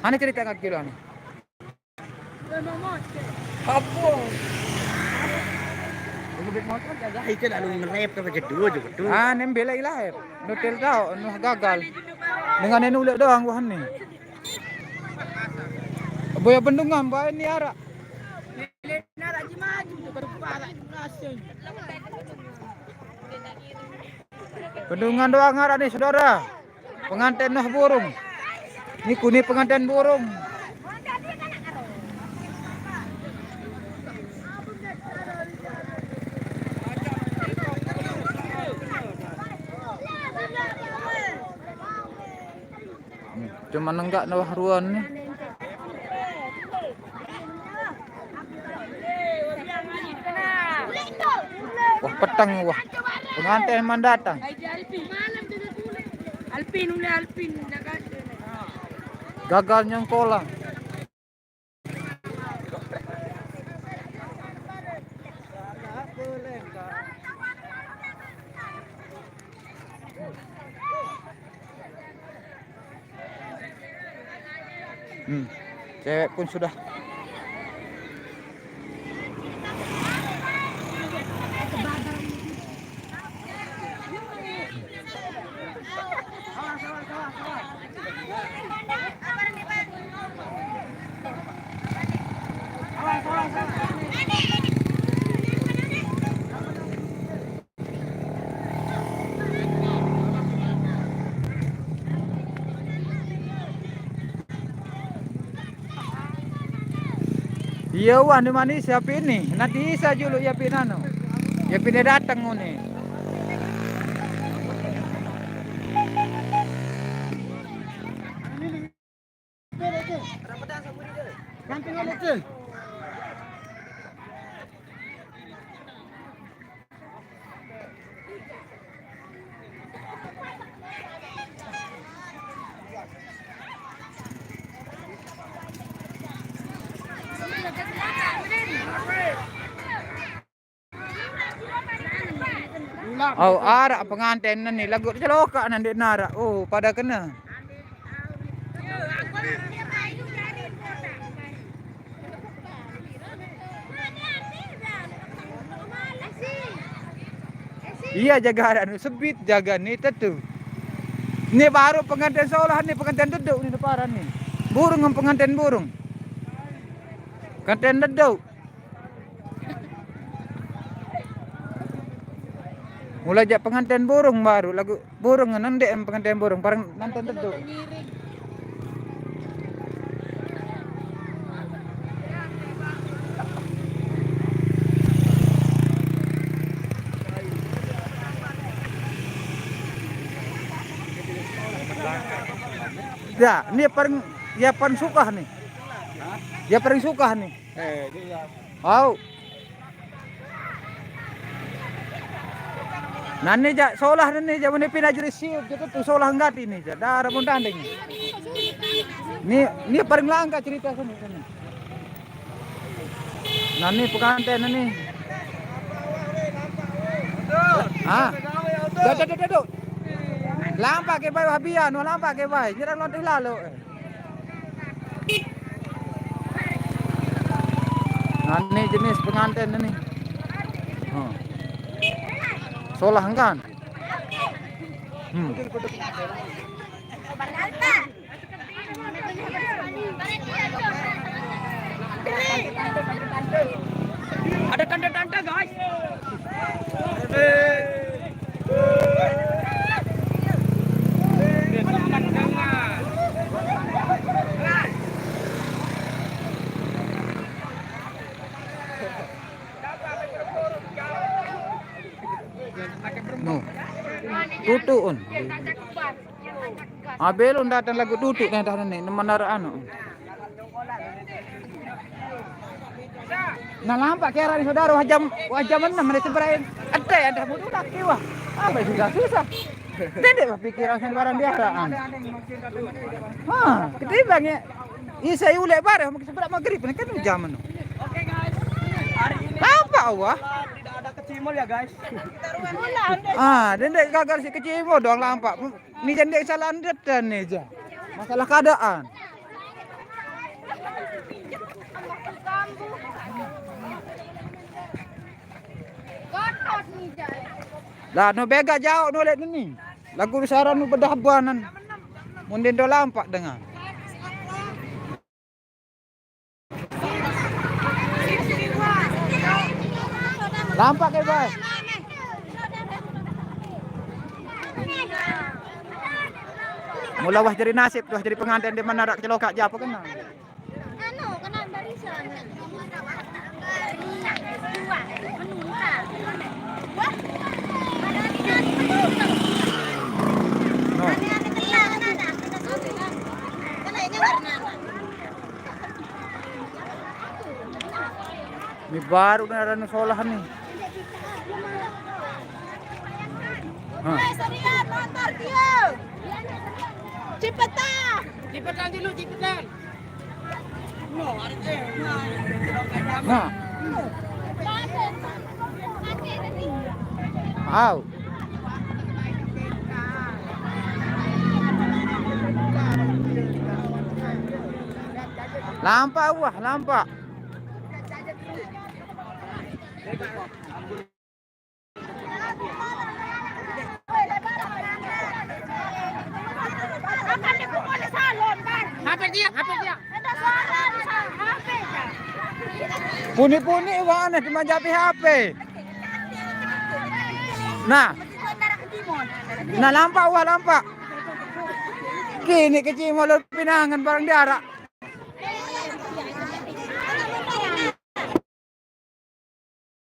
Mana cerita ngak kilo ane? Apa? Bebek motor jaga. Itu lalu ngerep ke kedua juga tuh. Nembel lagi lah. Nutel tau, gagal. Dengan nulek doang bahan nih. Boya bendungan, boya ini arak. Bendungan doang arak nih saudara. Pengantin nah burung. Ini kuni pengantin burung. Cuma nenggak nawah ruan nih. Wah petang wah. Pengantin man datang. Alpin. Gagal nyengkolang. Cewek pun sudah. Iya wah di mana siapa ini? Nanti isa dulu ya pinano. Ya pindah datang nih. Oh, arak pengantin nih lagu celoka nanti narak. Oh, pada kena. Iya jaga anu sebit jaga nih tentu. Ini baru pengantin seolah nih pengantin duduk nih depan nih. Burung pengantin burung. Pengantin duduk. Mulai jak pengantin burung baru lagu burung nendek pengantin burung bareng nonton duduk. Ya, ini paling suka nih. Ya paling suka nih. Oh. Nani ja solah nih ja mene pina juri siup gitu tuh solah enggak ini ja darah pun tanding. Ini paling langka cerita sini. Nani pengantin nih. Duduk. Lampak ke bayi habian, lampak ke bayi. Nyerang lonte lalu. Nani jenis pengantin ini. Solah kan? Ada tanda-tanda guys. No. Tutuun. Abelon datang lagu tutuk nih dah nih menara anu. Nah lampak kira nih saudara wajam mana mereka berain. Ada bodoh laki wah. Apa susah. Dede pikiran barang biaraan. Ketimbangnya. Ini saya ulek bareng mau sebelah maghrib kan jam anu. Oke guys. Hari ini Lampak wah. tidak ada kecimol ya guys. Dendek gagal si kecimo doang lampak. Ni jendek salah dan nih ja. Masalah keadaan. Lah no bega jauh no lihat ni. Lagu saran nu berdahabanan. Mundin do lampak dengar. Lampak ke bos. Mula wah jadi nasib, wah jadi pengantin di mana rak celokak je apa kena. Anu, kena barisan. No. Ini baru na ada sekolahan nih. Hah. Motor dia. Cepetan. Cepetan dulu, cepetan. No, ada Nah, au. Lampak wah, lampak. Apa dia? Apa dia? Ada suara di HP kan? Puni-puni wah aneh cuma japi HP. Nah lampak wah lampak. Kini kecil malu pinangan barang diarak.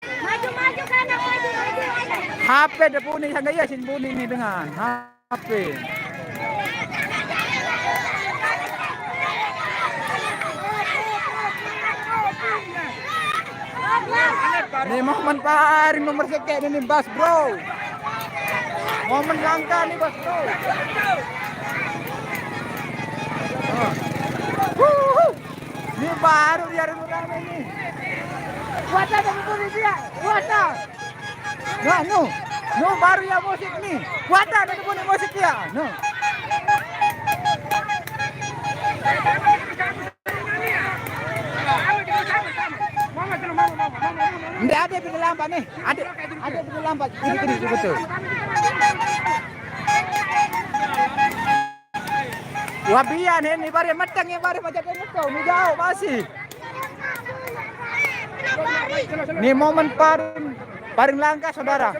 Maju kan maju. HP dah puni sangat ya sin puni ni dengan HP. Ni Muhammad Paring nomor sekian ini bas bro. Momen langka nih bas bro. Ini baru dia rame ini. Wata tapi musik dia. Wata. Nah, no baru ya musik nih. Wata tapi musik dia. No. Nggak ada pintu lampak nih. Ada pintu lampak. Ini betul. Wabian ini bare matang ya bare macam itu. Ini jauh masih. Ini momen paling langka saudara.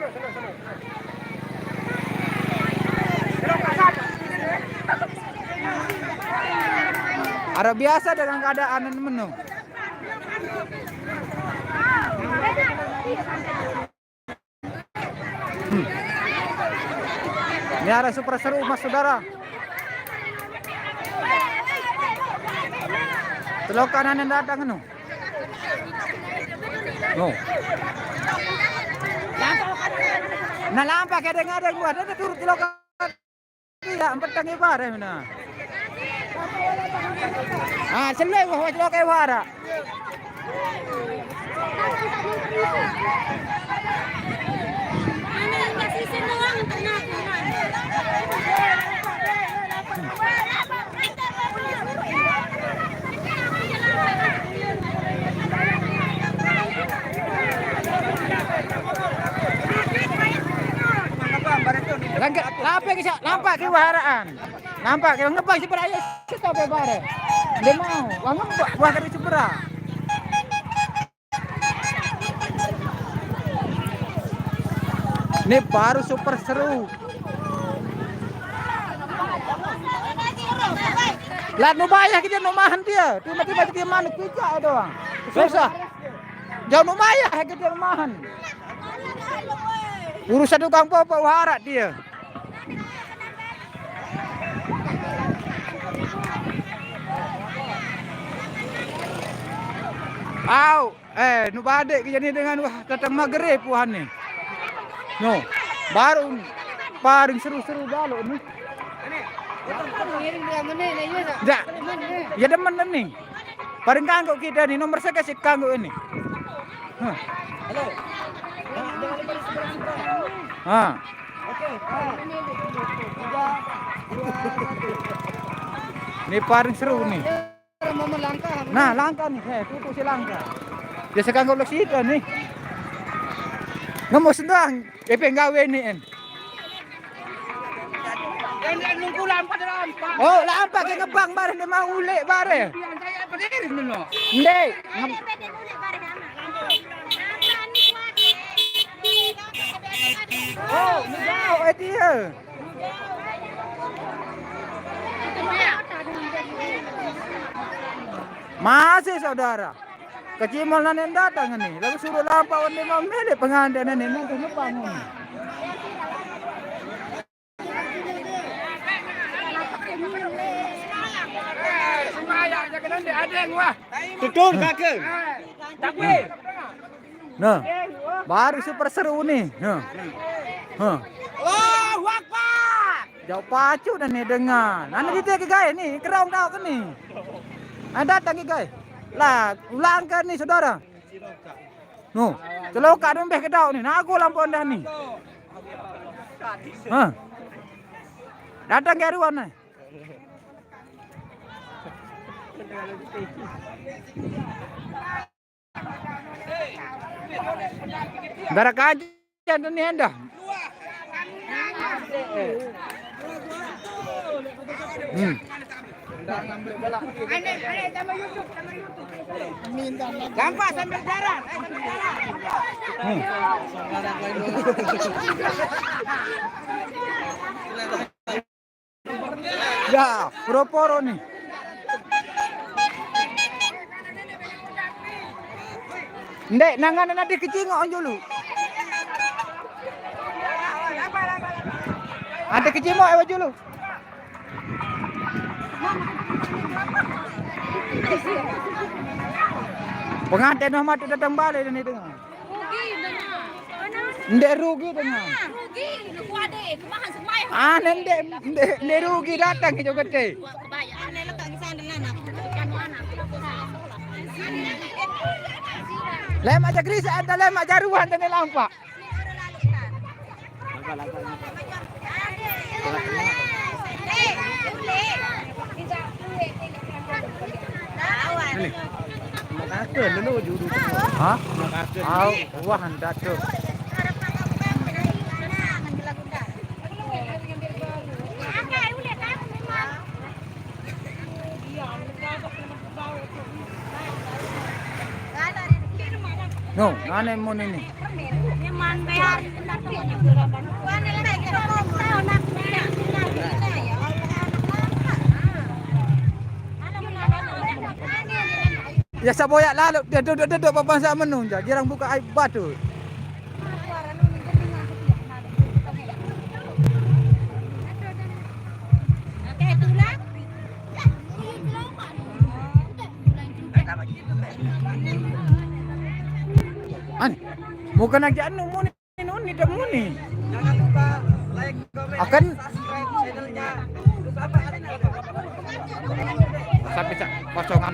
Ada biasa dengan keadaan menu. Ini ada super seru mas saudara. Telok kanan yang datang no. No. Nah lampak ada gua ada turut telok kanan. Tidak petang ibar mana. Ah selai wah telok ibar. Lampak ke waharaan. Lampak ke ngebak seberang ya kita bebare. Dia mau, wah ngebak wah kali seberang. Ini baru super seru. Lah nu bayar kita nu mahan dia. Tiba-tiba dia manuk pijak doang. Susah. Jauh nu bayar kita nu mahan. Urusan tukang popo warat dia. Au, nu badek kejadian dengan wah datang maghrib puhan nih. No, baru paling seru-seru dalo nih. Ya demen nih. Paling kanggo kita nih nomor saya kasih kanggo ini. Halo. Ah. Oke. Ini paling seru nih. Momen langka. Nah, langka nih, tutup si langka. Dia sekanggo lek situ nih. Ngemus doang. Epeng gawe ni en. Yang nunggu lampa ada lampa. Oh, lampak ke ngebang bare ni mau ulek bare. Yang saya berdiri dulu. Ndek. Pede ulit bareng anak. Nampak ni kuat. Oh, ni jauh dia. Masih saudara. Kecimol nanen datang ni. Lalu suruh lampau ni mau milih pengantin ni nanti ngebang ni. Semayang jangan nanti ada yang wah. Tutur kakek. Takbir. Nah, baru super seru nih. Nah. Oh, wakbar. Jauh pacu dan nih dengan. Anda kita ke gaya nih, kerong kau kan nih. Anda datang ke gaya. Lah, ulang kan nih saudara. No, celoka dompet ke dau nih. Nah, aku lampu anda nih. Datang ke ruang nih. Darah kajian nih anda. Gampang sambil jalan. Ya, poro-poro nih. Ndek, nangan nanti kecingok dulu. Ada kecimok ayo dulu. Pengantin Muhammad datang balik dan itu. Rugi dengar. Ndek rugi dengan. Rugi, lu kuade, kemahan semai. Ndek rugi datang ke juga teh. Kebayaan lele tak bisa anak. Kan anak. Lem aja geris ada lem aja ruan dan lampak. Kakek dulu dulu. Hah? Au, wah hendak tu. No, nane mon ini. Nyaman bayar. Kuan lele kita mau tahu nak Ya saboyak lalu dia duduk papan sak menung je. Jarang buka air batu. An, bukan aja anu muni tak muni. Jangan lupa like, comment, Akan subscribe channelnya. sampai posongan